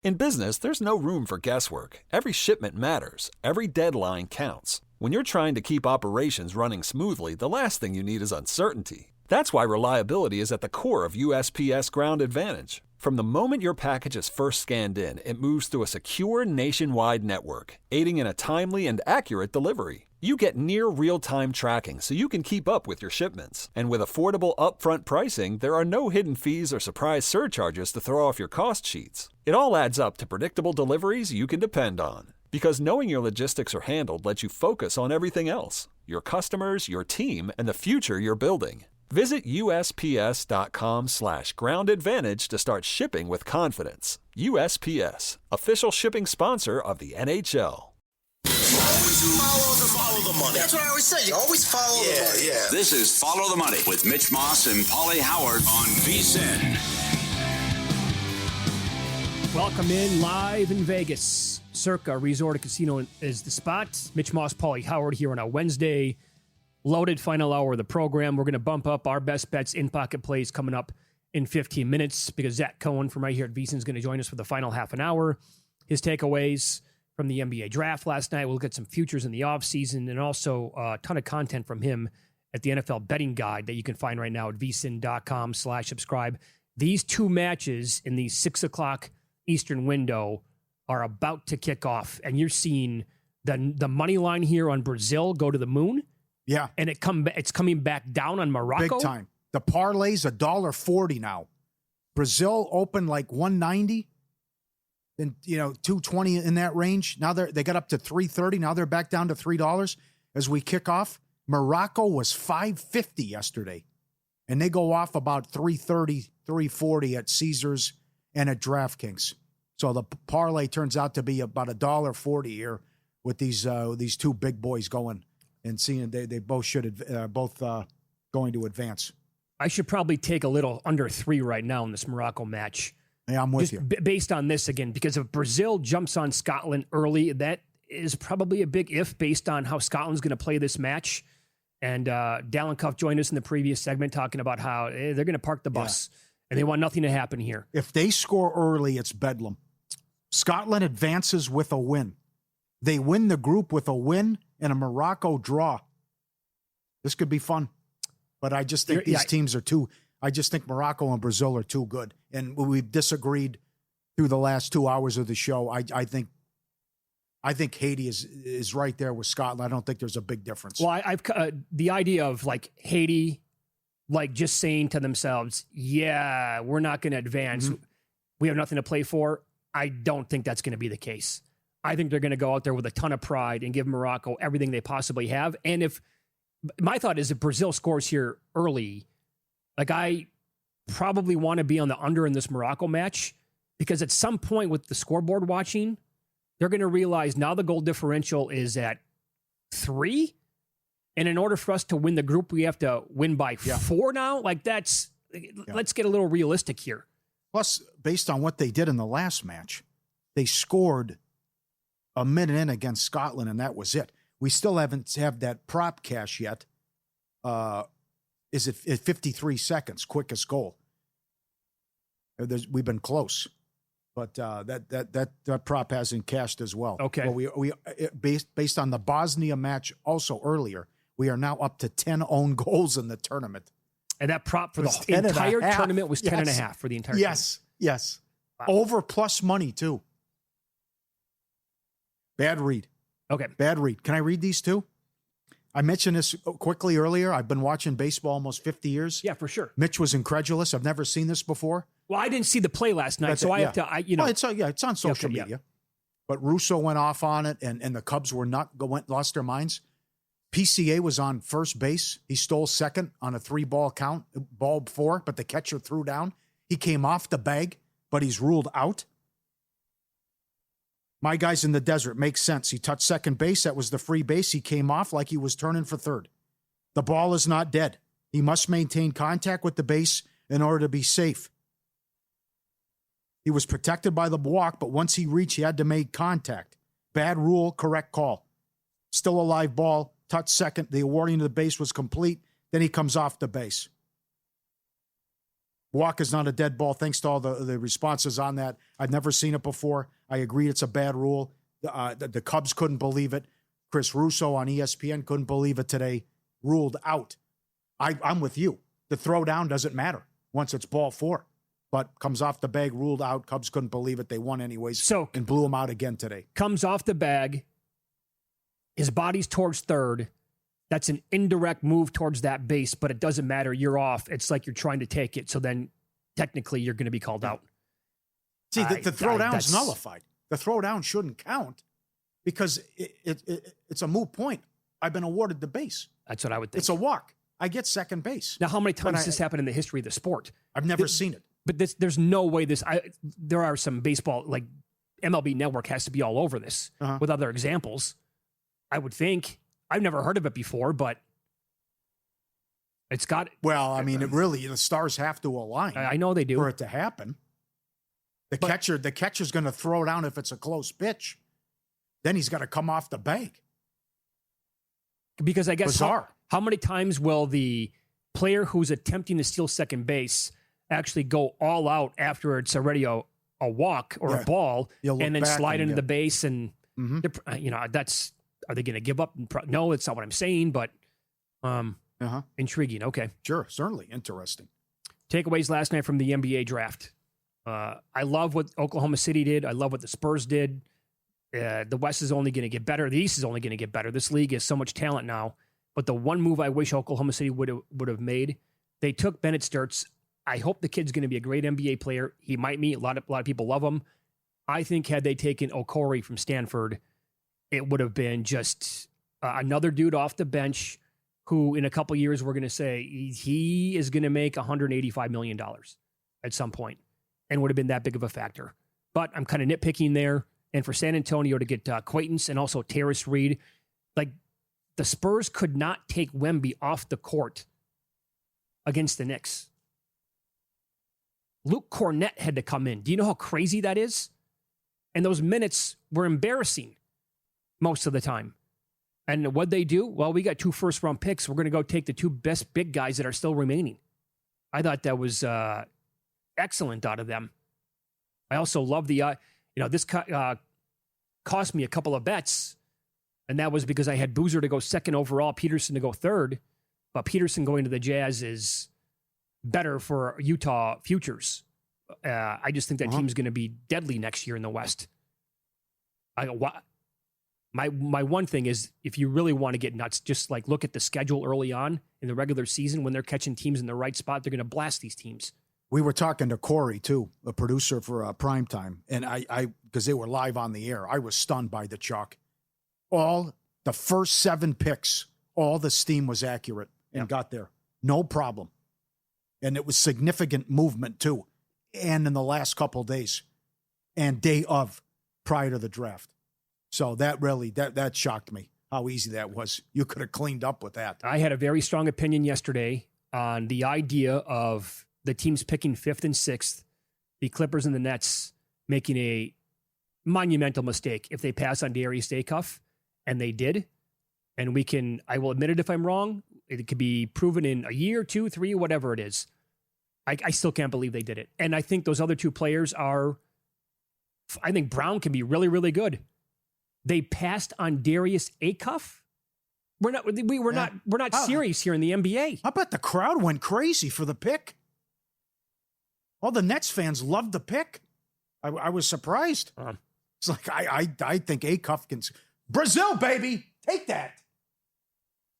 In business, there's no room for guesswork. Every shipment matters. Every deadline counts. When you're trying to keep operations running smoothly, the last thing you need is uncertainty. That's why reliability is at the core of USPS Ground Advantage. From the moment your package is first scanned in, it moves through a secure nationwide network, aiding in a timely and accurate delivery. You get near real-time tracking so you can keep up with your shipments. And with affordable upfront pricing, there are no hidden fees or surprise surcharges to throw off your cost sheets. It all adds up to predictable deliveries you can depend on. Because knowing your logistics are handled lets you focus on everything else: your customers, your team, and the future you're building. Visit USPS.com/Ground Advantage to start shipping with confidence. USPS, official shipping sponsor of the NHL. Always follow the money. That's what I always say. You always follow the money. Yeah. This is Follow the Money with Mitch Moss and Paulie Howard on VSiN. Welcome in live in Vegas. Circa Resort and Casino is the spot. Mitch Moss, Paulie Howard here on a Wednesday. Loaded final hour of the program. We're going to bump up our best bets in pocket plays coming up in 15 minutes because Zach Cohen from right here at VSiN is going to join us for the final half an hour. His takeaways from the NBA draft last night. We'll look at some futures in the offseason and also a ton of content from him at the NFL betting guide that you can find right now at vsin.com/subscribe. These two matches in the 6 o'clock Eastern window are about to kick off, and you're seeing the money line here on Brazil go to the moon. Yeah. And it's coming back down on Morocco. Big time. The parlay's $1.40 now. Brazil opened like 190. Then, 220 in that range. Now they got up to 330. Now they're back down to $3 as we kick off. Morocco was $5.50 yesterday. And they go off about 330, 340 at Caesars and at DraftKings. So the parlay turns out to be about $1.40 here with these two big boys going and seeing they both should going to advance. I should probably take a little under 3 right now in this Morocco match. Yeah, I'm with you. Based on this again, because if Brazil jumps on Scotland early, that is probably a big if based on how Scotland's going to play this match. And Dallin Cuff joined us in the previous segment talking about how they're going to park the bus and they want nothing to happen here. If they score early, it's bedlam. Scotland advances with a win. They win the group with a win and a Morocco draw. This could be fun. But I just think these teams are too... I just think Morocco and Brazil are too good. And we've disagreed through the last 2 hours of the show. I think Haiti is right there with Scotland. I don't think there's a big difference. Well, I've the idea of like Haiti, like just saying to themselves, yeah, we're not going to advance. Mm-hmm. We have nothing to play for. I don't think that's going to be the case. I think they're going to go out there with a ton of pride and give Morocco everything they possibly have. And if my thought is if Brazil scores here early, like I probably want to be on the under in this Morocco match because at some point with the scoreboard watching, they're going to realize now the goal differential is at 3. And in order for us to win the group, we have to win by 4 now. Like let's get a little realistic here. Plus, based on what they did in the last match, they scored a minute in against Scotland, and that was it. We still haven't have that prop cash yet. Is it at 53 seconds, quickest goal? We've been close, but that prop hasn't cashed as well. Okay. Well, based on the Bosnia match also earlier, we are now up to 10 own goals in the tournament. And that prop for the entire tournament was 10.5 for the entire tournament. Yes. Wow. Over plus money, too. Bad read. Okay. Bad read. Can I read these two? I mentioned this quickly earlier. I've been watching baseball almost 50 years. Yeah, for sure. Mitch was incredulous. I've never seen this before. Well, I didn't see the play last night, so I have to, Well, it's on social media. Yeah. But Russo went off on it, and the Cubs lost their minds. PCA was on first base. He stole second on a 3-ball count, ball 4, but the catcher threw down. He came off the bag, but he's ruled out. My guy's in the desert. Makes sense. He touched second base. That was the free base. He came off like he was turning for third. The ball is not dead. He must maintain contact with the base in order to be safe. He was protected by the block, but once he reached, he had to make contact. Bad rule, correct call. Still a live ball. Touch second. The awarding to the base was complete. Then he comes off the base. Walker's not a dead ball. Thanks to all the responses on that. I've never seen it before. I agree it's a bad rule. The Cubs couldn't believe it. Chris Russo on ESPN couldn't believe it today. Ruled out. I'm with you. The throwdown doesn't matter once it's ball 4. But comes off the bag, ruled out. Cubs couldn't believe it. They won anyways and blew him out again today. Comes off the bag. His body's towards third. That's an indirect move towards that base, but it doesn't matter. You're off. It's like you're trying to take it. So then technically you're going to be called out. See, the throwdown's nullified. The throwdown shouldn't count because it's a moot point. I've been awarded the base. That's what I would think. It's a walk. I get second base. Now, how many times has this happened in the history of the sport? I've never seen it. But there's no way there are some baseball, like MLB Network has to be all over this with other examples. I would think. I've never heard of it before, but it's got. Well, I mean, the stars have to align. I know they do for it to happen. The catcher's going to throw down if it's a close pitch. Then he's got to come off the bag. Because I guess bizarre. How many times will the player who's attempting to steal second base actually go all out after it's already a walk or a ball and then slide into the base and that's. Are they going to give up? No, it's not what I'm saying, but intriguing. Okay. Sure. Certainly interesting. Takeaways last night from the NBA draft. I love what Oklahoma City did. I love what the Spurs did. The West is only going to get better. The East is only going to get better. This league has so much talent now. But the one move I wish Oklahoma City would have made, they took Bennett Sturts. I hope the kid's going to be a great NBA player. He might be. A lot of people love him. I think had they taken Okori from Stanford, it would have been just another dude off the bench who in a couple years we're going to say he is going to make $185 million at some point and would have been that big of a factor. But I'm kind of nitpicking there. And for San Antonio to get Quaintance and also Terrace Reed, like the Spurs could not take Wemby off the court against the Knicks. Luke Cornett had to come in. Do you know how crazy that is? And those minutes were embarrassing most of the time. And what'd they do? Well, we got 2 first-round picks. We're going to go take the 2 best big guys that are still remaining. I thought that was excellent out of them. I also love this cost me a couple of bets, and that was because I had Boozer to go second overall, Peterson to go third, but Peterson going to the Jazz is better for Utah futures. I just think that team's going to be deadly next year in the West. My one thing is, if you really want to get nuts, just like look at the schedule early on in the regular season. When they're catching teams in the right spot, they're going to blast these teams. We were talking to Corey, too, a producer for Primetime, and I because they were live on the air, I was stunned by the chalk. All the first 7 picks, all the steam was accurate and got there. No problem. And it was significant movement, too, and in the last couple of days and day of prior to the draft. So that really, that shocked me, how easy that was. You could have cleaned up with that. I had a very strong opinion yesterday on the idea of the teams picking 5th and 6th, the Clippers and the Nets making a monumental mistake if they pass on Darius Acuff, and they did. And I will admit it if I'm wrong. It could be proven in a year, 2, 3, whatever it is. I still can't believe they did it. And I think those other 2 players I think Brown can be really, really good. They passed on Darius Acuff. We're not serious here in the NBA. I bet the crowd went crazy for the pick. All the Nets fans loved the pick. I was surprised. It's like I think Acuff can. Brazil, baby, take that.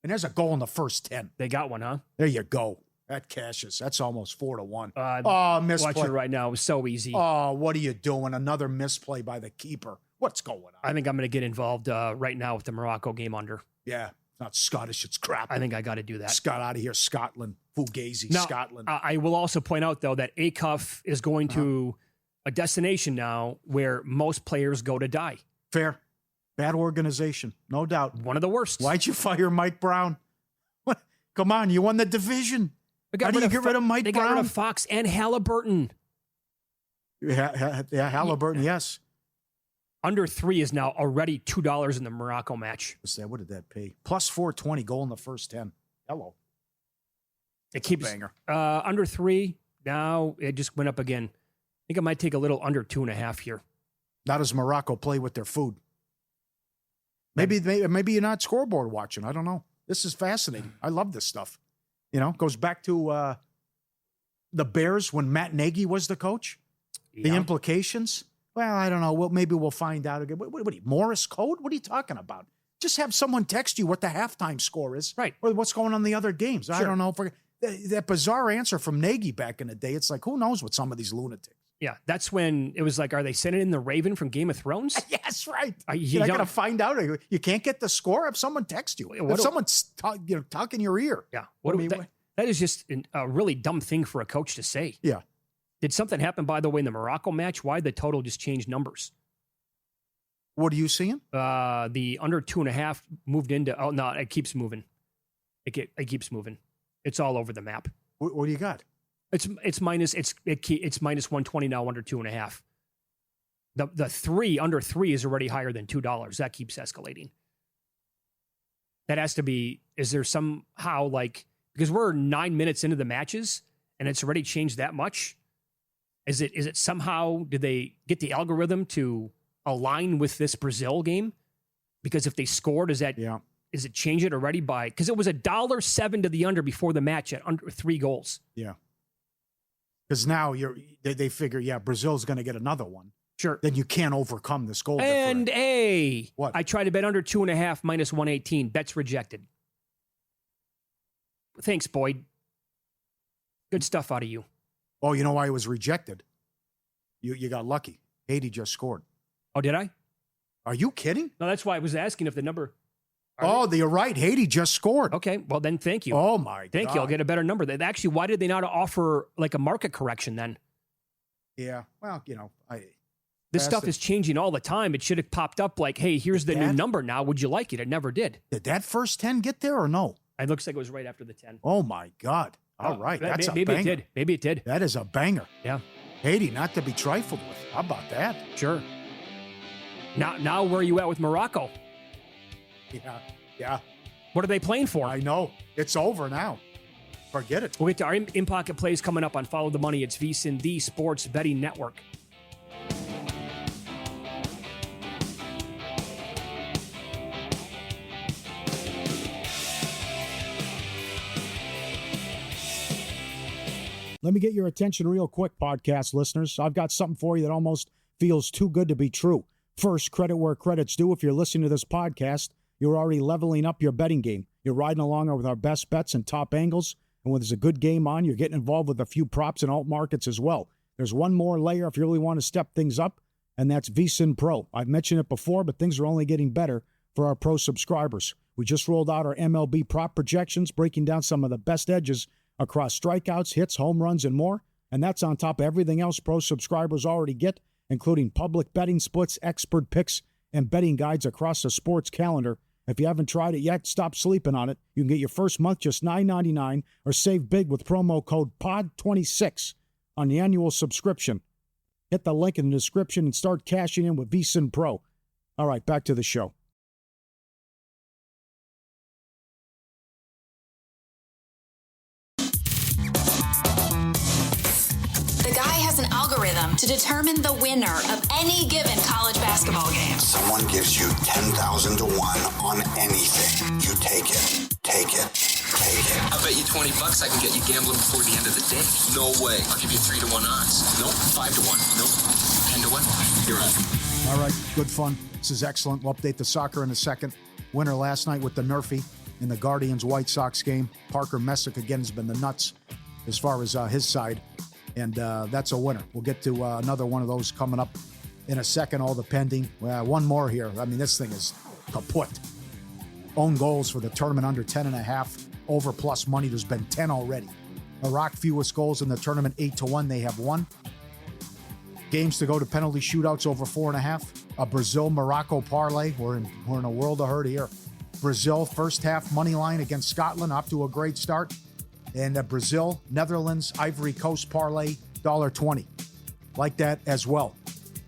And there's a goal in the first 10. They got one, huh? There you go. That cashes. That's almost 4-1. Misplay. Watch it right now. It was so easy. Oh, what are you doing? Another misplay by the keeper. What's going on? I think I'm going to get involved right now with the Morocco game under. Yeah. It's not Scottish. It's crap. I think I got to do that. Scott out of here. Scotland. Fugazi. Now, Scotland. I will also point out, though, that Acuff is going to a destination now where most players go to die. Fair. Bad organization. No doubt. One of the worst. Why'd you fire Mike Brown? What? Come on. You won the division. How do you get rid of Mike Brown? They got rid of Fox and Halliburton. Yeah, Halliburton, yes. Under 3 is now already $2 in the Morocco match. What did that pay? Plus 420, goal in the first 10. Hello. It keeps banger. Under 3. Now it just went up again. I think it might take a little under 2.5 here. How does Morocco play with their food? Maybe you're not scoreboard watching. I don't know. This is fascinating. I love this stuff. Goes back to the Bears when Matt Nagy was the coach. Yeah. The implications. Well, I don't know. Well, maybe we'll find out again. What are you, Morse code? What are you talking about? Just have someone text you what the halftime score is. Right. Or what's going on in the other games. Sure. I don't know. That bizarre answer from Nagy back in the day, it's like, who knows what some of these lunatics. Yeah, that's when it was like, are they sending in the Raven from Game of Thrones? Yes, right. You're not going to find out. You can't get the score if someone texts you. If someone's talking your ear. Yeah. That is just a really dumb thing for a coach to say. Yeah. Did something happen, by the way, in the Morocco match? Why the total just changed numbers? What are you seeing? The under 2.5 moved into. Oh no, it keeps moving. It keeps moving. It's all over the map. What do you got? It's minus 120 now under 2.5. The 3 under 3 is already higher than $2. That keeps escalating. That has to be. Is there somehow because we're 9 minutes into the matches and it's already changed that much? Is it somehow, did they get the algorithm to align with this Brazil game? Because if they scored, is it change it already because it was $1.07 to the under before the match at under 3 goals. Yeah. Because now they figure, Brazil's going to get another one. Sure. Then you can't overcome this goal and difference. What? I tried to bet under 2.5 minus 118. Bet's rejected. Thanks, Boyd. Good stuff out of you. Oh, you know why it was rejected? You got lucky. Haiti just scored. Oh, did I? Are you kidding? No, that's why I was asking if the number. You're right. Haiti just scored. Okay, well then, thank you. Oh my God. Thank you. I'll get a better number. Actually, why did they not offer a market correction then? Yeah. Well, this stuff is changing all the time. It should have popped up hey, here's the new number now. Would you like it? It never did. Did that first 10 get there or no? It looks like it was right after the 10. Oh my God. All right. That's a maybe banger. It did. Maybe it did. That is a banger. Yeah. Haiti, not to be trifled with. How about that? Sure. Now where are you at with Morocco? Yeah. What are they playing for? I know. It's over now. Forget it. We'll get to our in-pocket plays coming up on Follow the Money. It's VSiN, the Sports Betting Network. Let me get your attention real quick, podcast listeners. I've got something for you that almost feels too good to be true. First, credit where credit's due. If you're listening to this podcast, you're already leveling up your betting game. You're riding along with our best bets and top angles. And when there's a good game on, you're getting involved with a few props and alt markets as well. There's one more layer if you really want to step things up, and that's VSiN Pro. I've mentioned it before, but things are only getting better for our pro subscribers. We just rolled out our MLB prop projections, breaking down some of the best edges across strikeouts, hits, home runs, and more. And that's on top of everything else pro subscribers already get, including public betting splits, expert picks, and betting guides across the sports calendar. If you haven't tried it yet, stop sleeping on it. You can get your first month just $9.99 or save big with promo code POD26 on the annual subscription. Hit the link in the description and start cashing in with VSiN Pro. All right, back to the show. The guy has an algorithm to determine the winner of any given college basketball game. Someone gives you 10,000 to 1 on anything. You take it. Take it. Take it. I bet you $20 I can get you gambling before the end of the day. No way. I'll give you 3 to 1 odds. Nope. 5 to 1. Nope. 10 to 1. You're on. All right, good fun. This is excellent. We'll update the soccer in a second. Winner last night with the Nerfy in the Guardians-White Sox game. Parker Messick again has been the nuts as far as his side. And that's a winner. We'll get to another one of those coming up in a second, all depending. One more here. I mean, this thing is kaput. Own goals for the tournament under 10.5. Over plus money. There's been 10 already. Iraq fewest goals in the tournament, 8-1. They have won. Games to go to penalty shootouts over 4.5. A Brazil-Morocco parlay. We're in a world of hurt here. Brazil first half money line against Scotland, off to a great start. And Brazil, Netherlands, Ivory Coast parlay, $1.20. Like that as well.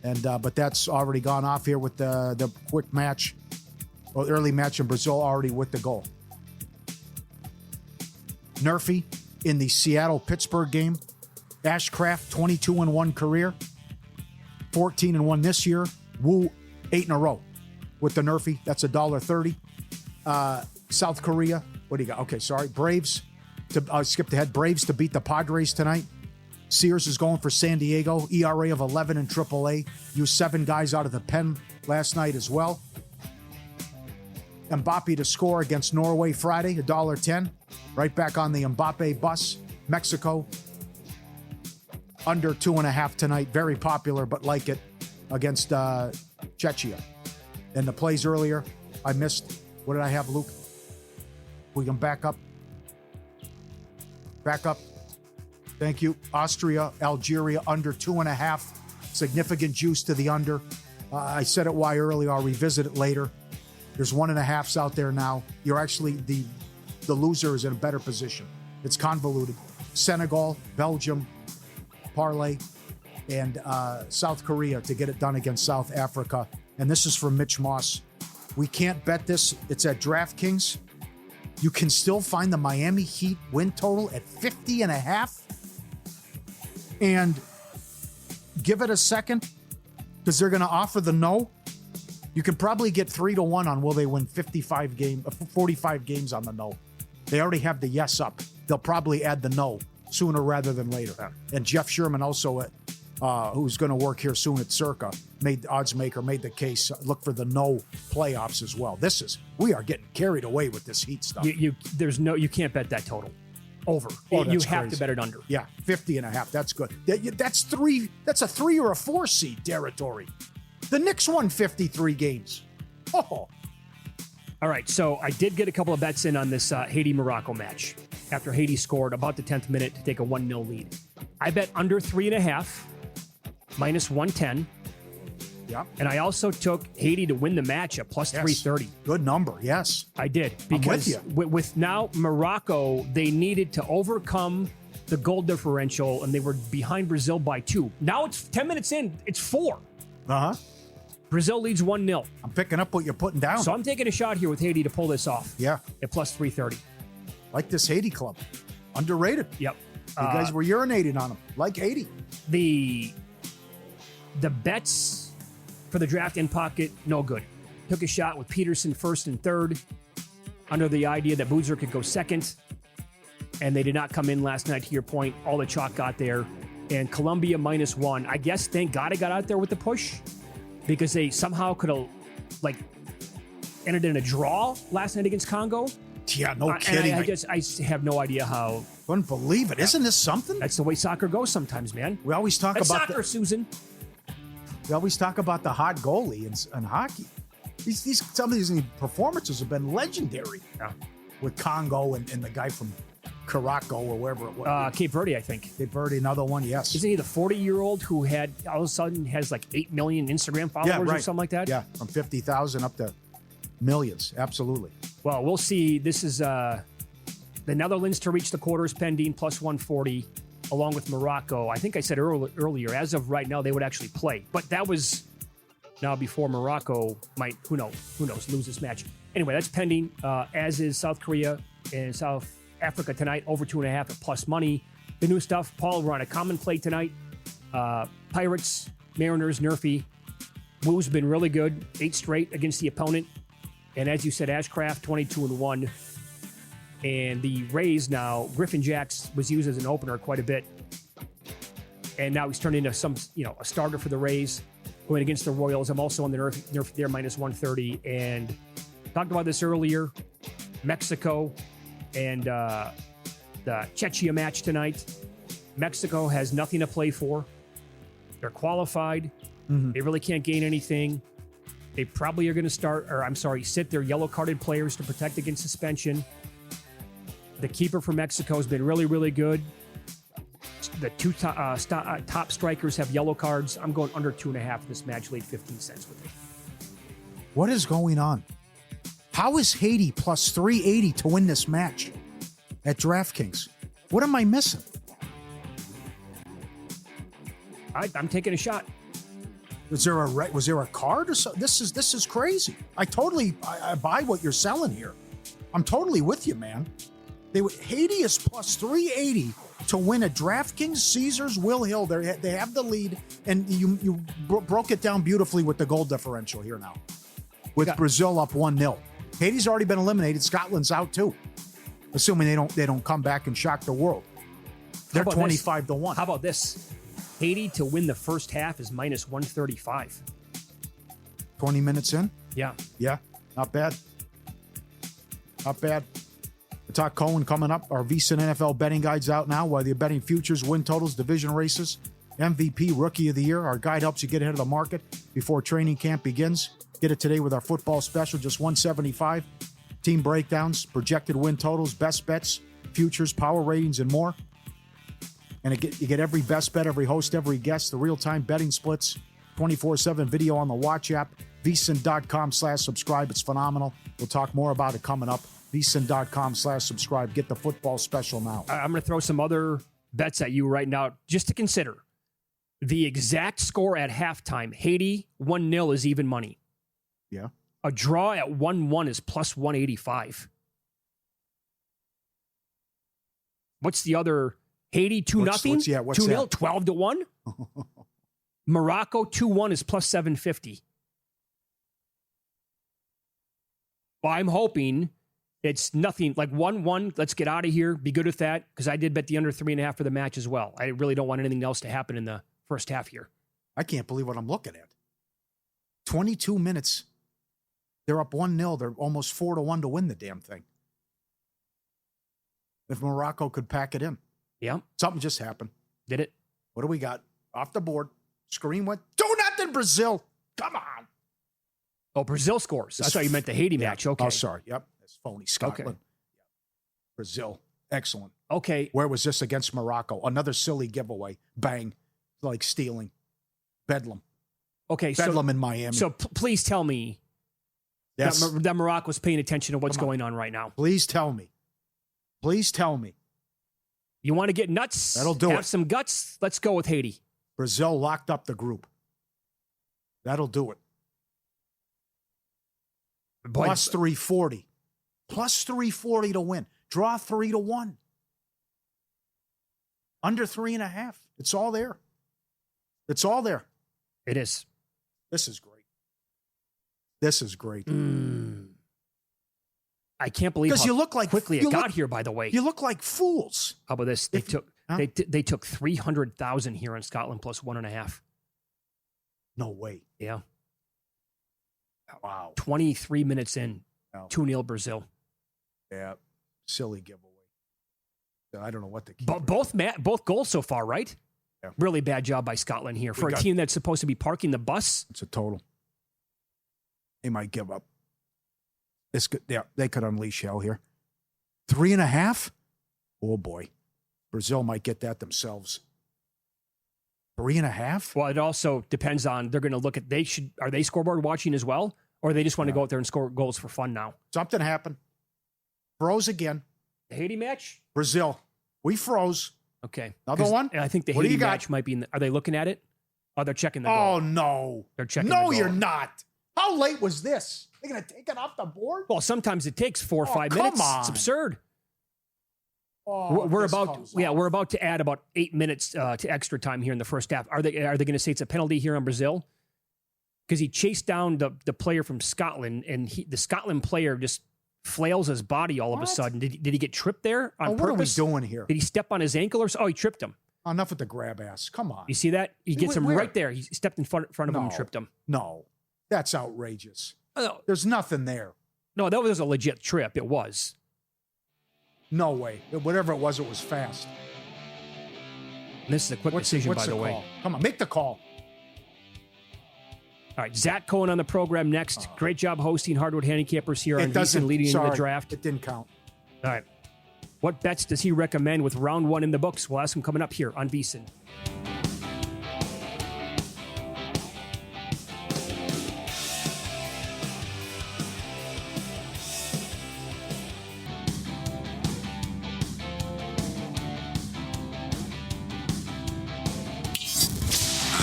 And but that's already gone off here with the quick match, or early match in Brazil already with the goal. Nerfy in the Seattle-Pittsburgh game. Ashcraft, 22-1 career, 14-1 this year. Wu, 8 in a row with the Nerfy. That's $1.30. South Korea, what do you got? Okay, sorry. Braves, skipped ahead. Braves to beat the Padres tonight. Sears is going for San Diego. ERA of 11 in AAA. Used 7 guys out of the pen last night as well. Mbappe to score against Norway Friday, $1.10. Right back on the Mbappe bus. Mexico, under 2.5 tonight. Very popular, but like it against Czechia. And the plays earlier, I missed. What did I have, Luke? We can back up. Back up. Thank you. Austria, Algeria, under 2.5. Significant juice to the under. I said it why earlier. I'll revisit it later. There's 1.5s out there now. You're actually, the loser is in a better position. It's convoluted. Senegal, Belgium, parlay, and South Korea to get it done against South Africa. And this is from Mitch Moss. We can't bet this. It's at DraftKings. You can still find the Miami Heat win total at 50.5. And give it a second, because they're going to offer the no. You can probably get 3-1 on will they win 45 games on the no. They already have the yes up. They'll probably add the no sooner rather than later. And Jeff Sherman also, who's going to work here soon at Circa, odds maker made the case, look for the no playoffs as well. We are getting carried away with this Heat stuff. You can't bet that total. Over. Oh, you have crazy. to bet it under. Yeah, 50.5. That's good. That's a 3 or a 4 seed territory. The Knicks won 53 games. Oh. All right, so I did get a couple of bets in on this Haiti-Morocco match after Haiti scored about the 10th minute to take a 1-0 lead. I bet under 3.5, minus 110. Yeah. And I also took Haiti to win the match at plus 330. Good number, yes. I did. Because with now Morocco, they needed to overcome the goal differential, and they were behind Brazil by 2. Now it's 10 minutes in, it's 4. Uh-huh. Brazil leads 1-0. I'm picking up what you're putting down. So I'm taking a shot here with Haiti to pull this off. Yeah. At plus 330. Like this Haiti club. Underrated. Yep. You guys were urinating on them. Like Haiti. The bets for the draft in pocket, no good. Took a shot with Peterson first and third under the idea that Boozer could go second. And they did not come in last night, to your point. All the chalk got there. And Colombia minus 1. I guess, thank God I got out there with the push, because they somehow could have, ended in a draw last night against Congo. Yeah, no kidding. I have no idea how. Couldn't believe it. Isn't this something? That's the way soccer goes sometimes, man. We always talk That's about soccer, Susan. We always talk about the hot goalie in hockey. Some of these performances have been legendary. Yeah. With Congo and the guy from Caraco or wherever it was. Cape Verde, I think. Cape Verde, another one, yes. Isn't he the 40-year-old who had all of a sudden has 8 million Instagram followers or something like that? Yeah, from 50,000 up to millions. Absolutely. Well, we'll see. This is the Netherlands to reach the quarters pending, plus 140, along with Morocco. I think I said earlier, as of right now, they would actually play. But that was now before Morocco might, who knows, lose this match. Anyway, that's pending, as is South Korea and South Africa tonight, over 2.5 at plus money. The new stuff, Paul, we're on a common play tonight. Pirates, Mariners, Nerfy. Wu's been really good, 8 straight against the opponent. And as you said, Ashcraft, 22-1. And the Rays now, Griffin Jacks was used as an opener quite a bit. And now he's turned into a starter for the Rays going against the Royals. I'm also on the Nerf there, minus 130. And talked about this earlier. Mexico and the Czechia match tonight. Mexico has nothing to play for. They're qualified. Mm-hmm. They really can't gain anything. They probably are going to sit their yellow-carded players to protect against suspension. The keeper for Mexico has been really, really good. The 2 top strikers have yellow cards. I'm going under 2.5 in this match, laid 15 cents with it. What is going on? How is Haiti plus 380 to win this match at DraftKings? What am I missing? I'm taking a shot. Was there a card or something? This is crazy. I buy what you're selling here. I'm totally with you, man. Haiti is plus 380 to win at DraftKings, Caesars, Will Hill. They have the lead, and you broke it down beautifully with the goal differential here now. With Brazil up 1-0. Haiti's already been eliminated. Scotland's out too. Assuming they don't come back and shock the world. They're 25-1. How about this? Haiti to win the first half is minus 135. 20 minutes in? Yeah. Yeah, not bad. Not bad. Talk Cohen coming up. Our VSiN NFL betting guide's out now. While you're betting futures, win totals, division races, MVP, Rookie of the Year. Our guide helps you get ahead of the market before training camp begins. Get it today with our football special, just $175. Team breakdowns, projected win totals, best bets, futures, power ratings, and more. And you get every best bet, every host, every guest, the real-time betting splits, 24/7 video on the Watch app, vsin.com/subscribe. It's phenomenal. We'll talk more about it coming up. vsin.com/subscribe. Get the football special now. I'm going to throw some other bets at you right now just to consider. The exact score at halftime, Haiti 1-0 is even money. Yeah. A draw at 1-1 is plus 185. What's the other? Haiti 2-0? Yeah, what's 2-0, that? 12-1? Morocco 2-1 is plus 750. Well, I'm hoping it's nothing like 1-1. Let's get out of here. Be good with that because I did bet the under 3.5 for the match as well. I really don't want anything else to happen in the first half here. I can't believe what I'm looking at. 22 minutes. They're up 1-0. They're almost 4-1 to win the damn thing. If Morocco could pack it in. Yeah. Something just happened. Did it? What do we got? Off the board. Screen went 2-0 Brazil. Come on. Oh, Brazil scores. I thought you meant the Haiti match. Okay. Oh, sorry. Yep. That's phony. Scotland. Okay. Brazil. Excellent. Okay. Where was this against Morocco? Another silly giveaway. Bang. Like stealing. Bedlam. Okay. Bedlam in Miami. So please tell me yes. that Morocco's paying attention to what's going on right now. Please tell me. Please tell me. You want to get nuts? That'll do Have it. some guts? Let's go with Haiti. Brazil locked up the group. That'll do it. Boy, Plus 340. Plus 340 to win. Draw 3-1. Under 3.5. It's all there. It's all there. it is. This is great. This is great. I can't believe how you look like quickly it got here, by the way. You look like fools. How about this? They took 300,000 here in Scotland plus 1.5. No way. Yeah. Wow. 23 minutes in, No. 2-0 Brazil. Yeah. Silly giveaway. I don't know what to keep. But both goals so far, right? Yeah. Really bad job by Scotland here for a team that's supposed to be parking the bus. It's a total. They might give up. They could unleash hell here. 3.5? Oh, boy. Brazil might get that themselves. 3.5? Well, it also depends on, they're going to look at, are they scoreboard watching as well? Or they just want to go out there and score goals for fun now? Something happened. Froze again. The Haiti match? Brazil. We froze. Okay. Another one? I think the What do Haiti you got? match might be are they looking at it? Oh, they're checking the goal. Oh, no. They're checking No, the goal. you're not. How late was this? They're going to take it off the board? Well, sometimes it takes 4 or 5 come minutes. on. It's absurd. Oh, We're this about comes off. we're about to add about 8 minutes to extra time here in the first half. Are they going to say it's a penalty here on Brazil? Because he chased down the player from Scotland, and the Scotland player just flails his body all of a sudden. Did he get tripped there on purpose? What are we doing here? Did he step on his ankle or so? Oh, he tripped him. Enough with the grab ass. Come on. You see that? He gets him Where? right there. He stepped in front of him and No. tripped him. No. That's outrageous. Oh, There's nothing there. no, that was a legit trip. It was. No way. Whatever it was fast. And this is a quick decision, by the way. Call? Come on, make the call. All right, Zach Cohen on the program next. Great job hosting Hardwood Handicappers here on VSiN leading into the draft. It didn't count. All right. What bets does he recommend with round 1 in the books? We'll ask him coming up here on VSiN.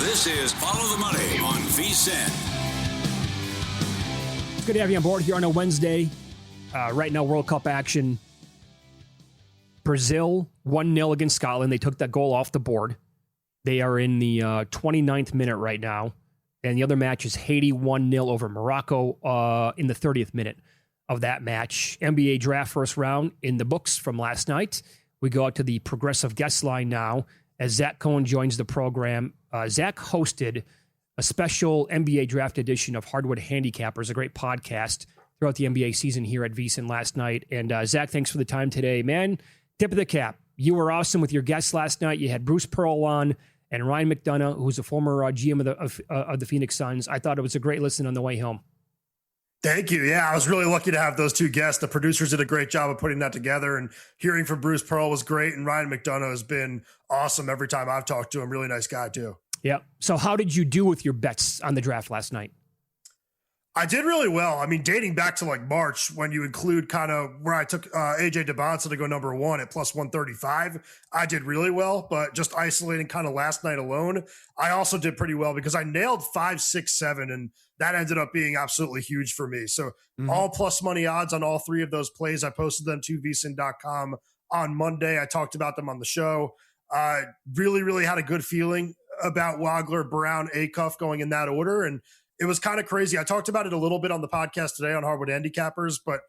This is Follow the Money on VSiN. It's good to have you on board here on a Wednesday. Right now, World Cup action. Brazil 1-0 against Scotland. They took that goal off the board. They are in the 29th minute right now. And the other match is Haiti 1-0 over Morocco in the 30th minute of that match. NBA draft first round in the books from last night. We go out to the progressive guest line now as Zach Cohen joins the program. Zach hosted a special NBA draft edition of Hardwood Handicappers, a great podcast throughout the NBA season here at VSiN last night. And Zach, thanks for the time today, man. Tip of the cap. You were awesome with your guests last night. You had Bruce Pearl on and Ryan McDonough, who's a former GM of the Phoenix Suns. I thought it was a great listen on the way home. Thank you. Yeah, I was really lucky to have those two guests. The producers did a great job of putting that together, and hearing from Bruce Pearl was great. And Ryan McDonough has been awesome every time I've talked to him. Really nice guy too. Yeah. So how did you do with your bets on the draft last night? I did really well. I mean, dating back to like March, when you include kind of where I took AJ DeBonsa to go number 1 at plus 135, I did really well. But just isolating kind of last night alone, I also did pretty well because I nailed 5, 6, 7, and that ended up being absolutely huge for me. So all plus money odds on all 3 of those plays. I posted them to vsin.com on Monday. I talked about them on the show. Really, really had a good feeling about Wagler, Brown, Acuff going in that order. And it was kind of crazy. I talked about it a little bit on the podcast today on Hardwood Handicappers, but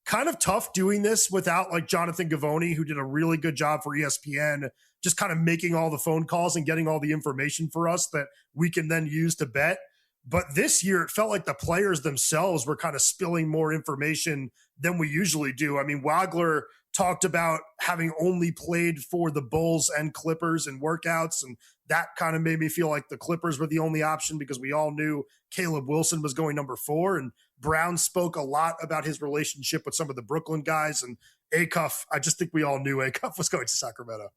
kind of tough doing this without like Jonathan Givony, who did a really good job for ESPN, just kind of making all the phone calls and getting all the information for us that we can then use to bet. But this year, it felt like the players themselves were kind of spilling more information than we usually do. I mean, Wagler talked about having only played for the Bulls and Clippers in workouts, and that kind of made me feel like the Clippers were the only option because we all knew Caleb Wilson was going number 4. And Brown spoke a lot about his relationship with some of the Brooklyn guys. And Acuff, I just think we all knew Acuff was going to Sacramento.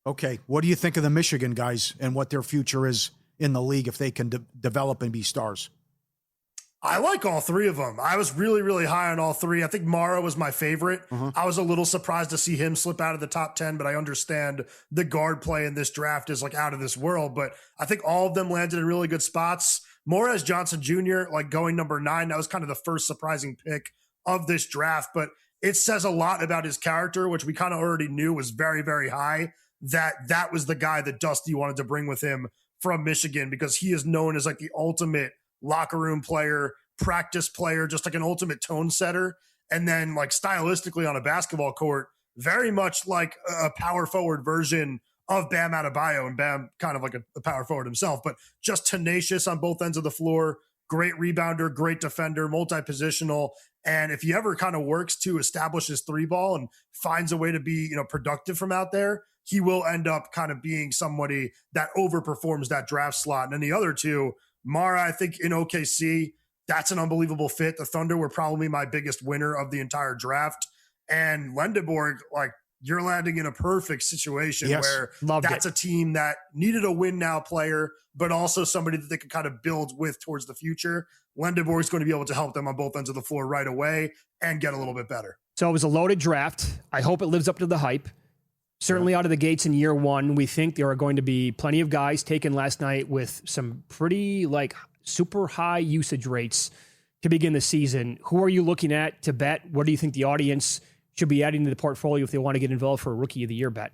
Okay, what do you think of the Michigan guys and what their future is in the league if they can develop and be stars? I like all 3 of them. I was really, really high on all 3. I think Mara was my favorite. I was a little surprised to see him slip out of the top 10, but I understand the guard play in this draft is like out of this world. But I think all of them landed in really good spots. Morez Johnson Jr., like going number 9, that was kind of the first surprising pick of this draft. But it says a lot about his character, which we kind of already knew was very, very high, that was the guy that Dusty wanted to bring with him from Michigan, because he is known as like the ultimate locker room player, practice player, just like an ultimate tone setter. And then like stylistically on a basketball court, very much like a power forward version of Bam Adebayo, and Bam kind of like a power forward himself, but just tenacious on both ends of the floor, great rebounder, great defender, multi-positional. And if he ever kind of works to establish his 3-ball and finds a way to be, productive from out there, he will end up kind of being somebody that overperforms that draft slot. And then the other 2, Mara, I think in OKC, that's an unbelievable fit. The Thunder were probably my biggest winner of the entire draft. And Lendeborg, like, you're landing in a perfect situation where that's a team that needed a win now player, but also somebody that they could kind of build with towards the future. Lendeborg is going to be able to help them on both ends of the floor right away and get a little bit better. So it was a loaded draft. I hope it lives up to the hype. Certainly out of the gates in year 1, we think there are going to be plenty of guys taken last night with some pretty like super high usage rates to begin the season. Who are you looking at to bet? What do you think the audience should be adding to the portfolio if they want to get involved for a Rookie of the Year bet?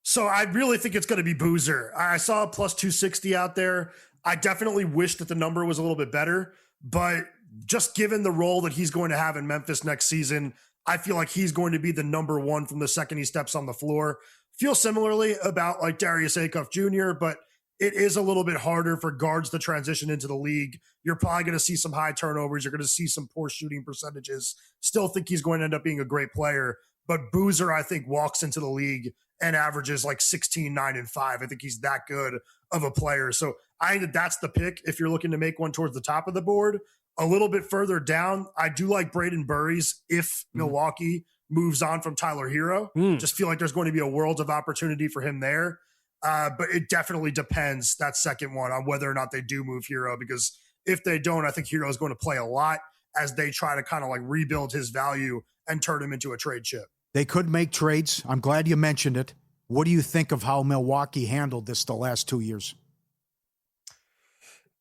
So I really think it's going to be Boozer. I saw a plus 260 out there. I definitely wish that the number was a little bit better, but just given the role that he's going to have in Memphis next season, I feel like he's going to be the number 1 from the second he steps on the floor. Feel similarly about like Darius Acuff Jr., but it is a little bit harder for guards to transition into the league. You're probably going to see some high turnovers. You're going to see some poor shooting percentages. Still think he's going to end up being a great player. But Boozer, I think, walks into the league and averages like 16, 9, and 5. I think he's that good of a player. So I think that's the pick if you're looking to make one towards the top of the board. A little bit further down, I do like Braden Burries if Milwaukee moves on from Tyler Hero. Just feel like there's going to be a world of opportunity for him there. But it definitely depends, that second one, on whether or not they do move Hero, because if they don't, I think Hero is going to play a lot as they try to kind of like rebuild his value and turn him into a trade chip. They could make trades. I'm glad you mentioned it. What do you think of how Milwaukee handled this the last 2 years?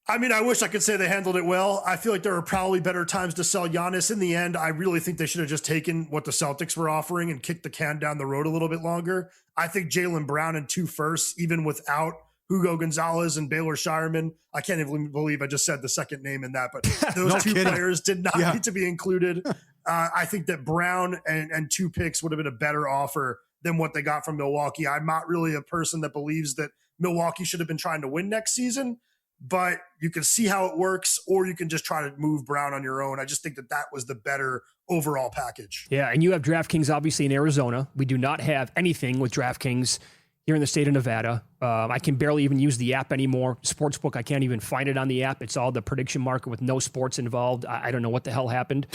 I mean, I wish I could say they handled it well. I feel like there are probably better times to sell Giannis. In the end, I really think they should have just taken what the Celtics were offering and kicked the can down the road a little bit longer. I think Jaylen Brown and 2 firsts, even without Hugo Gonzalez and Baylor Shireman. I can't even believe I just said the second name in that, but those No two kidding. players did not need to be included. I think that Brown and 2 picks would have been a better offer than what they got from Milwaukee. I'm not really a person that believes that Milwaukee should have been trying to win next season, but you can see how it works, or you can just try to move Brown on your own. I just think that that was the better overall package. Yeah, and you have DraftKings obviously in Arizona. We do not have anything with DraftKings here in the state of Nevada. I can barely even use the app anymore. Sportsbook, I can't even find it on the app. It's all the prediction market with no sports involved. I don't know what the hell happened.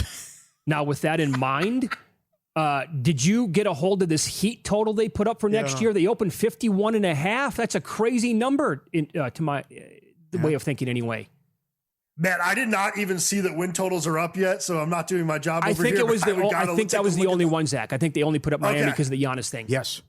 Now, with that in mind, did you get a hold of this Heat total they put up for next year? They opened 51.5. That's a crazy number to my way of thinking anyway. Man, I did not even see that win totals are up yet, so I'm not doing my job over I think here. I think that was the only one, Zach. I think they only put up Miami because of the Giannis thing. Yes.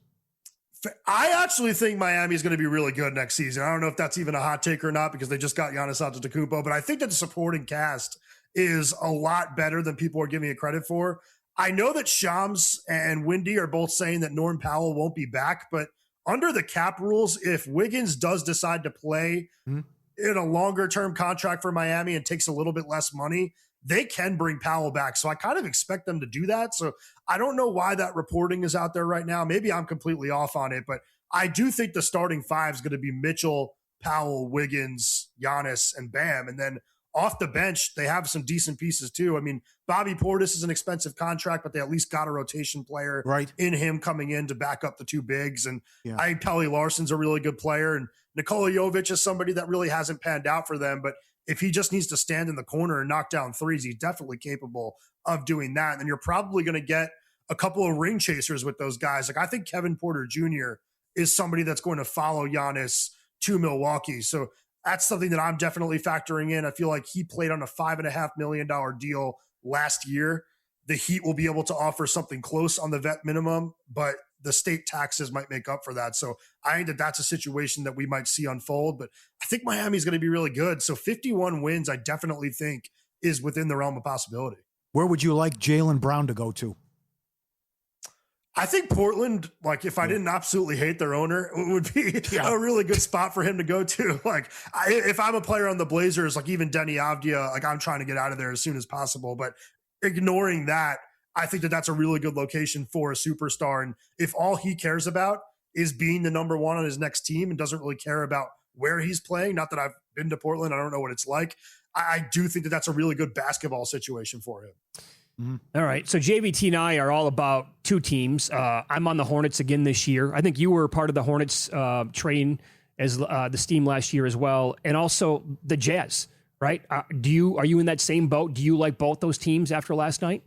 I actually think Miami is going to be really good next season. I don't know if that's even a hot take or not because they just got Giannis Antetokounmpo, but I think that the supporting cast is a lot better than people are giving it credit for. I know that Shams and Windy are both saying that Norm Powell won't be back, but under the cap rules, if Wiggins does decide to play in a longer term contract for Miami and takes a little bit less money, they can bring Powell back. So I kind of expect them to do that. So I don't know why that reporting is out there right now. Maybe I'm completely off on it, but I do think the starting 5 is going to be Mitchell, Powell, Wiggins, Giannis, and Bam. And then off the bench, they have some decent pieces too. I mean, Bobby Portis is an expensive contract, but they at least got a rotation player in him coming in to back up the 2 bigs. And I think Pelly Larson's a really good player. And Nikola Jovic is somebody that really hasn't panned out for them, but if he just needs to stand in the corner and knock down threes, he's definitely capable of doing that. And then you're probably going to get a couple of ring chasers with those guys. Like I think Kevin Porter Jr. is somebody that's going to follow Giannis to Milwaukee. So that's something that I'm definitely factoring in. I feel like he played on a $5.5 million deal last year. The Heat will be able to offer something close on the vet minimum, but the state taxes might make up for that. So I think that that's a situation that we might see unfold, but I think Miami is going to be really good. So 51 wins, I definitely think is within the realm of possibility. Where would you like Jaylen Brown to go to? I think Portland, like if I didn't absolutely hate their owner, it would be a really good spot for him to go to. Like if I'm a player on the Blazers, like even Denny Avdia, like I'm trying to get out of there as soon as possible, but ignoring that, I think that that's a really good location for a superstar. And if all he cares about is being the number 1 on his next team and doesn't really care about where he's playing, not that I've been to Portland, I don't know what it's like. I do think that that's a really good basketball situation for him. All right. So JVT and I are all about 2 teams. I'm on the Hornets again this year. I think you were part of the Hornets train as the Steam last year as well. And also the Jazz, right? Are you in that same boat? Do you like both those teams after last night?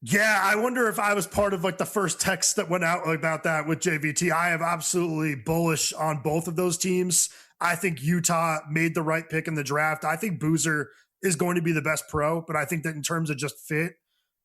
Yeah, I wonder if I was part of like the first text that went out about that with JVT. I am absolutely bullish on both of those teams. I think Utah made the right pick in the draft. I think Boozer is going to be the best pro, but I think that in terms of just fit,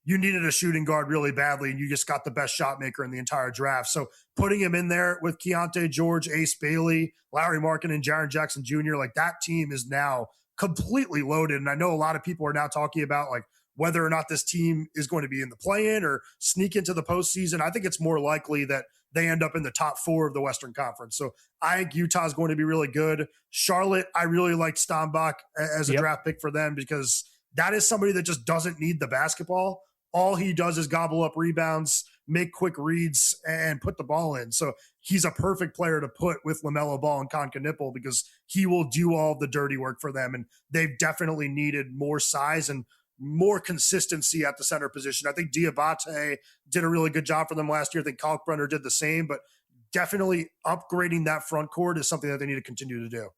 you needed a shooting guard really badly, and you just got the best shot maker in the entire draft. So putting him in there with Keontae George, Ace Bailey, Larry Markin, and Jaren Jackson Jr., like that team is now completely loaded. And I know a lot of people are now talking about like whether or not this team is going to be in the play-in or sneak into the postseason. I think it's more likely that they end up in the top 4 of the Western Conference. So I think Utah is going to be really good. Charlotte, I really liked Stambach as a draft pick for them because that is somebody that just doesn't need the basketball. All he does is gobble up rebounds, make quick reads, and put the ball in. So he's a perfect player to put with LaMelo Ball and Conca Nipple because he will do all the dirty work for them. And they've definitely needed more size and more consistency at the center position. I think Diabate did a really good job for them last year. I think Kalkbrenner did the same, but definitely upgrading that front court is something that they need to continue to do.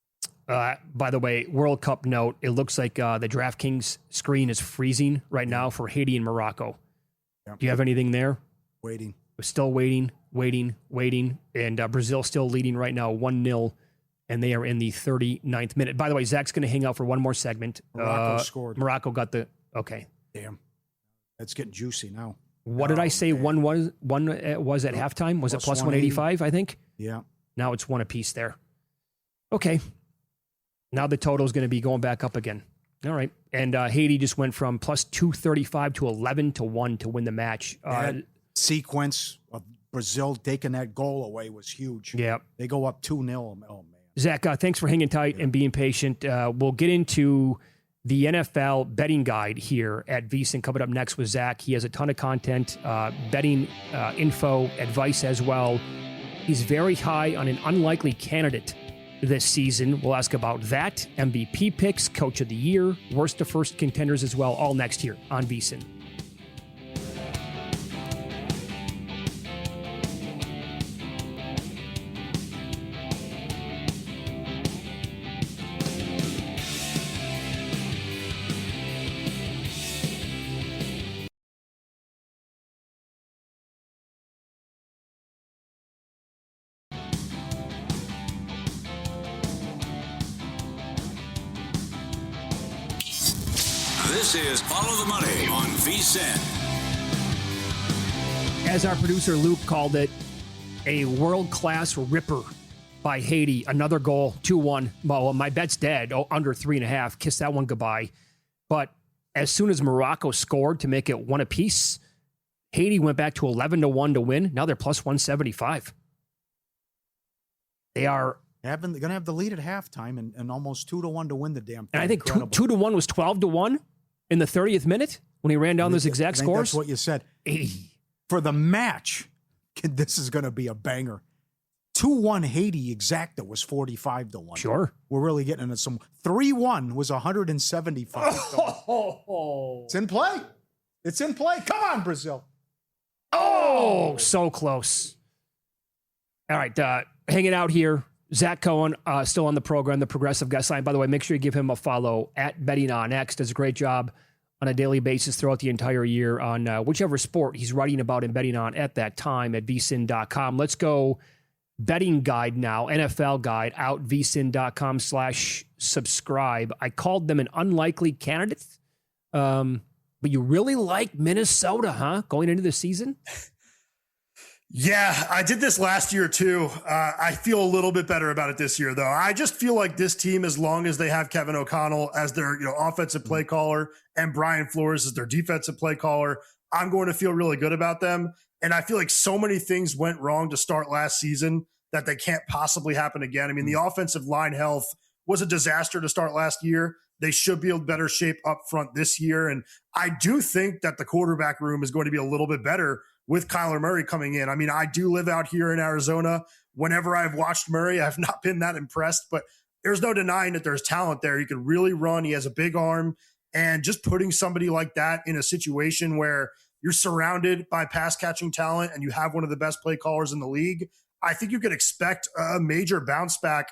By the way, World Cup note, it looks like the DraftKings screen is freezing right now for Haiti and Morocco. Yeah. Do you have anything there? Waiting. We're still waiting. And Brazil still leading right now 1-0, and they are in the 39th minute. By the way, Zach's going to hang out for one more segment. Morocco scored. Morocco got the... Okay. Damn. That's getting juicy now. What did I say? One was at halftime? Was it plus 185, I think? Yeah. Now it's 1 apiece there. Okay. Now the total is going to be going back up again. All right. And Haiti just went from plus 235 to 11-1 to win the match. That sequence of Brazil taking that goal away was huge. Yeah. They go up 2-0. Oh, man. Zach, thanks for hanging tight and being patient. We'll get into the NFL betting guide here at VSiN coming up next with Zach. He has a ton of content, betting info, advice as well. He's very high on an unlikely candidate this season. We'll ask about that, MVP picks, coach of the year, worst to first contenders as well, all next year on VSiN. This is Follow the Money on VSiN. As our producer Luke called it, a world-class ripper by Haiti. Another goal, 2-1. Well, my bet's dead. Oh, under 3.5. Kiss that one goodbye. But as soon as Morocco scored to make it one apiece, Haiti went back to 11-1 to win. Now they're plus 175. They are... They're going to have the lead at halftime and almost 2-1 to win the damn thing. And I think 2-1 was 12-1 in the 30th minute when he ran down those exact scores. That's what you said. For the match, this is going to be a banger. 2-1 Haiti exacta was 45-1. Sure. We're really getting into some. 3-1 was 175. It's in play. It's in play. Come on, Brazil. Oh, so close. All right. Hanging out here. Zach Cohen, still on the program, the Progressive Guest Line. By the way, make sure you give him a follow at Betting On X. Does a great job on a daily basis throughout the entire year on whichever sport he's writing about and betting on at that time at vsin.com. Let's go betting guide now, NFL guide out vsin.com/subscribe. I called them an unlikely candidate, but you really like Minnesota, huh? Going into the season? Yeah, I did this last year too. I feel a little bit better about it this year, though. I just feel like this team, as long as they have Kevin O'Connell as their offensive play caller and Brian Flores as their defensive play caller, I'm going to feel really good about them. And I feel like so many things went wrong to start last season that they can't possibly happen again. I mean, the offensive line health was a disaster to start last year. They should be in better shape up front this year. And I do think that the quarterback room is going to be a little bit better with Kyler Murray coming in. I mean, I do live out here in Arizona. Whenever I've watched Murray, I've not been that impressed, but there's no denying that there's talent there. He can really run. He has a big arm. And just putting somebody like that in a situation where you're surrounded by pass catching talent and you have one of the best play callers in the league, I think you could expect a major bounce back,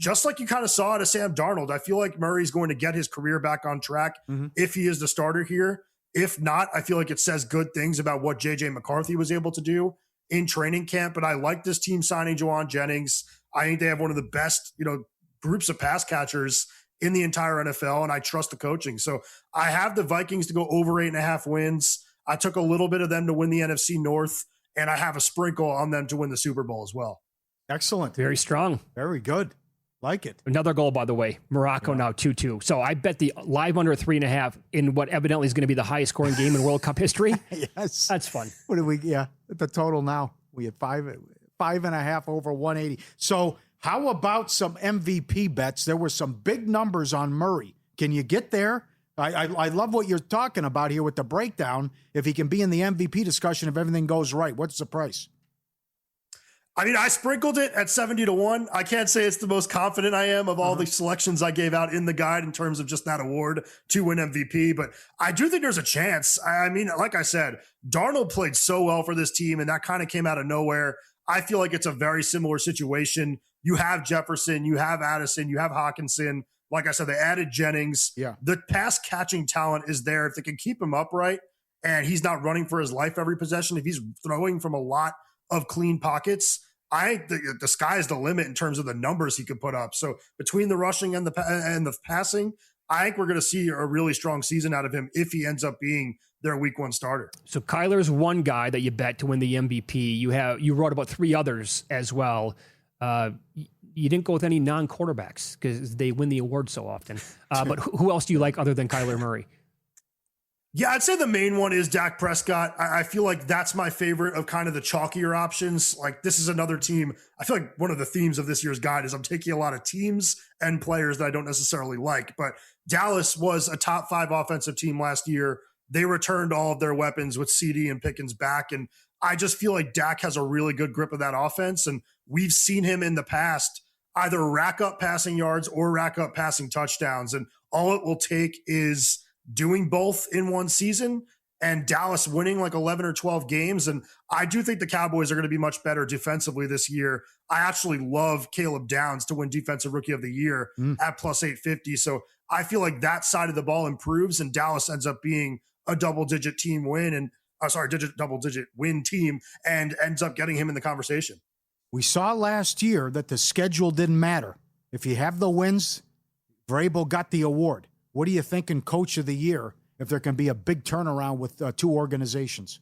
just like you kind of saw it at Sam Darnold. I feel like Murray's going to get his career back on track if he is the starter here. If not, I feel like it says good things about what J.J. McCarthy was able to do in training camp. But I like this team signing Juwan Jennings. I think they have one of the best, groups of pass catchers in the entire NFL, and I trust the coaching. So I have the Vikings to go over 8.5 wins. I took a little bit of them to win the NFC North, and I have a sprinkle on them to win the Super Bowl as well. Excellent. Very strong. Very good. Like it. Another goal, by the way. Morocco now 2-2. So I bet the live under 3.5 in what evidently is going to be the highest scoring game in World Cup history. Yes. That's fun. What do we, the total now, we had 5.5 over 180. So how about some MVP bets? There were some big numbers on Murray. Can you get there? I love what you're talking about here with the breakdown. If he can be in the MVP discussion, if everything goes right, what's the price? I mean, I sprinkled it at 70-1. I can't say it's the most confident I am of all the selections I gave out in the guide in terms of just that award to win MVP, but I do think there's a chance. I mean, like I said, Darnold played so well for this team, and that kind of came out of nowhere. I feel like it's a very similar situation. You have Jefferson, you have Addison, you have Hawkinson. Like I said, they added Jennings. Yeah. The pass catching talent is there. If they can keep him upright and he's not running for his life every possession, if he's throwing from a lot of clean pockets, I think the sky is the limit in terms of the numbers he could put up. So between the rushing and the passing, I think we're going to see a really strong season out of him if he ends up being their week one starter. So Kyler's one guy that you bet to win the MVP. You wrote about three others as well. you didn't go with any non-quarterbacks because they win the award so often. But who else do you like other than Kyler Murray? Yeah, I'd say the main one is Dak Prescott. I feel like that's my favorite of kind of the chalkier options. Like, this is another team. I feel like one of the themes of this year's guide is I'm taking a lot of teams and players that I don't necessarily like. But Dallas was a top 5 offensive team last year. They returned all of their weapons with CD and Pickens back. And I just feel like Dak has a really good grip of that offense. And we've seen him in the past either rack up passing yards or rack up passing touchdowns. And all it will take is doing both in one season and Dallas winning like 11 or 12 games. And I do think the Cowboys are going to be much better defensively this year. I actually love Caleb Downs to win Defensive Rookie of the Year at plus 850. So I feel like that side of the ball improves and Dallas ends up being a double-digit team win and double-digit win team and ends up getting him in the conversation. We saw last year that the schedule didn't matter. If you have the wins, Vrabel got the award. What are you thinking Coach of the Year if there can be a big turnaround with 2 organizations?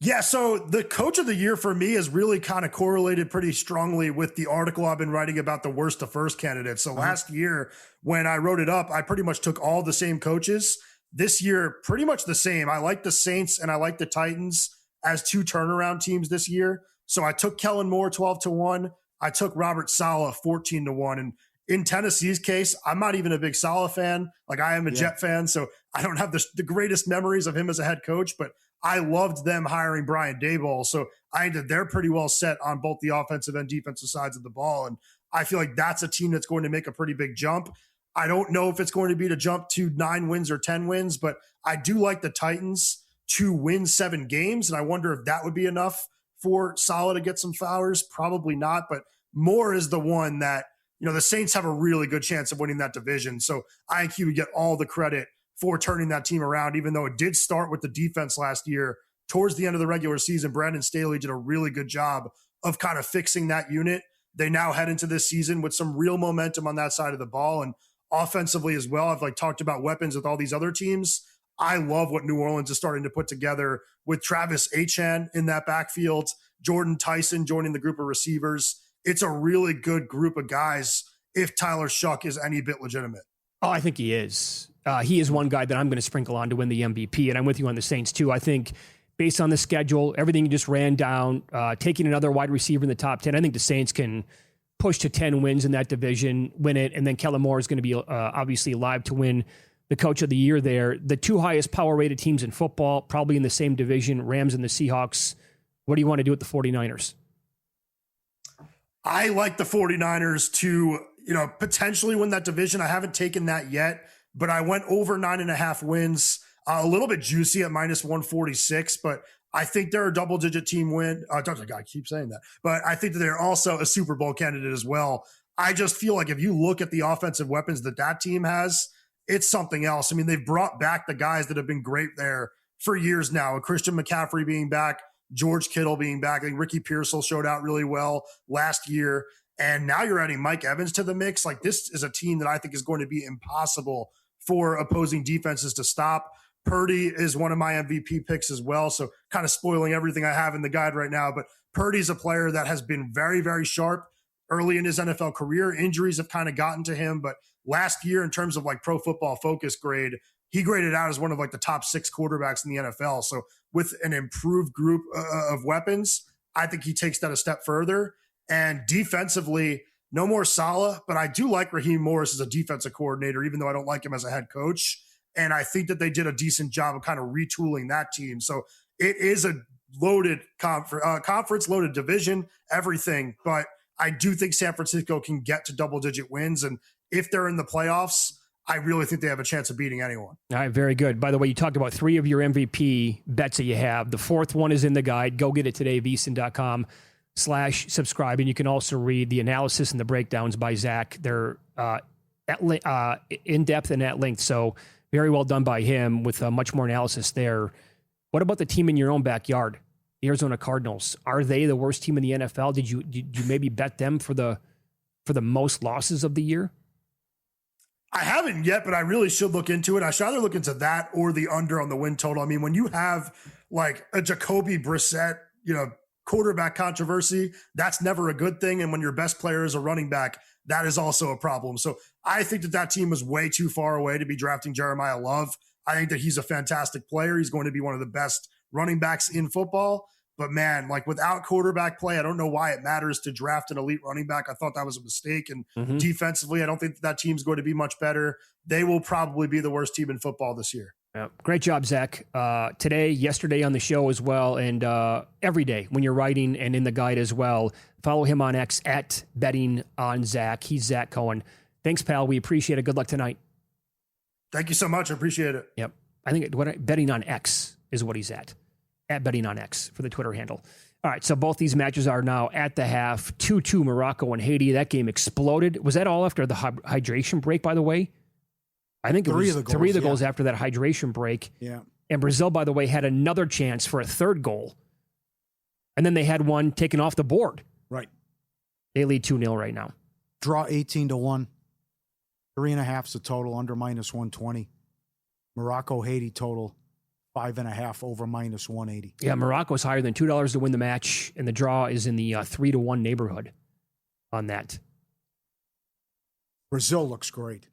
Yeah, so the Coach of the Year for me is really kind of correlated pretty strongly with the article I've been writing about the worst to first candidates. So last year when I wrote it up, I pretty much took all the same coaches. This year, pretty much the same. I like the Saints and I like the Titans as 2 turnaround teams this year. So I took Kellen Moore 12-1. I took Robert Saleh 14-1. And in Tennessee's case, I'm not even a big Saleh fan. Like, I am a Jet fan, so I don't have the greatest memories of him as a head coach, but I loved them hiring Brian Daboll. So I think they're pretty well set on both the offensive and defensive sides of the ball. And I feel like that's a team that's going to make a pretty big jump. I don't know if it's going to be to jump to 9 wins or 10 wins, but I do like the Titans to win 7 games. And I wonder if that would be enough for Saleh to get some flowers. Probably not, but Moore is the one that, you know, the Saints have a really good chance of winning that division. So I think he would get all the credit for turning that team around, even though it did start with the defense last year. Towards the end of the regular season, Brandon Staley did a really good job of kind of fixing that unit. They now head into this season with some real momentum on that side of the ball. And offensively as well, I've like talked about weapons with all these other teams. I love what New Orleans is starting to put together with Travis Etienne in that backfield, Jordan Tyson joining the group of receivers. It's a really good group of guys if Tyler Shuck is any bit legitimate. Oh, I think he is. He is one guy that I'm going to sprinkle on to win the MVP, and I'm with you on the Saints too. I think based on the schedule, everything you just ran down, taking another wide receiver in the top 10, I think the Saints can push to 10 wins in that division, win it, and then Kellen Moore is going to be obviously alive to win the Coach of the Year there. The 2 highest power-rated teams in football, probably in the same division, Rams and the Seahawks. What do you want to do with the 49ers? I like the 49ers to, potentially win that division. I haven't taken that yet, but I went over 9.5 wins, a little bit juicy at minus 146, but I think they're a double-digit team win. I keep saying that, but I think that they're also a Super Bowl candidate as well. I just feel like if you look at the offensive weapons that team has, it's something else. I mean, they've brought back the guys that have been great there for years now. Christian McCaffrey being back, George Kittle being back. I think Ricky Pearsall showed out really well last year. And now you're adding Mike Evans to the mix. Like, this is a team that I think is going to be impossible for opposing defenses to stop. Purdy is one of my MVP picks as well. So kind of spoiling everything I have in the guide right now. But Purdy's a player that has been very, very sharp early in his NFL career. Injuries have kind of gotten to him. But last year, in terms of like Pro Football Focus grade, he graded out as one of like the top 6 quarterbacks in the NFL. So with an improved group of weapons, I think he takes that a step further. And defensively, no more Saleh, but I do like Raheem Morris as a defensive coordinator, even though I don't like him as a head coach. And I think that they did a decent job of kind of retooling that team. So it is a loaded conference, loaded division, everything. But I do think San Francisco can get to double-digit wins. And if they're in the playoffs, I really think they have a chance of beating anyone. All right, very good. By the way, you talked about 3 of your MVP bets that you have. The 4th one is in the guide. Go get it today, vsin.com/subscribe. And you can also read the analysis and the breakdowns by Zach. They're in-depth and at length. So very well done by him with much more analysis there. What about the team in your own backyard, the Arizona Cardinals? Are they the worst team in the NFL? Did you maybe bet them for the most losses of the year? I haven't yet, but I really should look into it. I should either look into that or the under on the win total. I mean, when you have like a Jacoby Brissett, quarterback controversy, that's never a good thing. And when your best player is a running back, that is also a problem. So I think that team was way too far away to be drafting Jeremiah Love. I think that he's a fantastic player. He's going to be one of the best running backs in football. But man, like without quarterback play, I don't know why it matters to draft an elite running back. I thought that was a mistake. And defensively, I don't think that team's going to be much better. They will probably be the worst team in football this year. Yeah. Great job, Zach. Today, yesterday on the show as well, and every day when you're writing and in the guide as well. Follow him on X at Betting on Zach. He's Zach Cohen. Thanks, pal. We appreciate it. Good luck tonight. Thank you so much. I appreciate it. Yep. I think Betting on X is what he's at Betting on X for the Twitter handle. All right, so both these matches are now at the half. 2-2 Morocco and Haiti. That game exploded. Was that all after the hydration break, by the way? I think it was three of the goals after that hydration break. Yeah. And Brazil, by the way, had another chance for a third goal. And then they had one taken off the board. Right. They lead 2-0 right now. Draw 18-1. 3.5's the total, under -120. Morocco, Haiti total, 5.5 over -180. Yeah, Morocco's higher than $2 to win the match, and the draw is in the 3-1 neighborhood on that. Brazil looks great.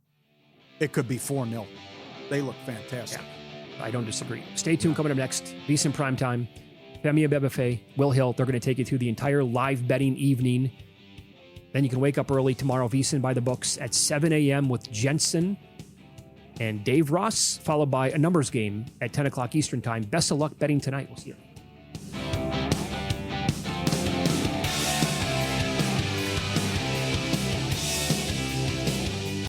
It could be 4-0. They look fantastic. Yeah, I don't disagree. Stay tuned. Coming up next, VSiN Primetime. Femi Abebefe, Will Hill. They're going to take you through the entire live betting evening. Then you can wake up early tomorrow, VSiN by the books at 7 a.m. with Jensen and Dave Ross, followed by a numbers game at 10 o'clock Eastern time. Best of luck betting tonight. We'll see you.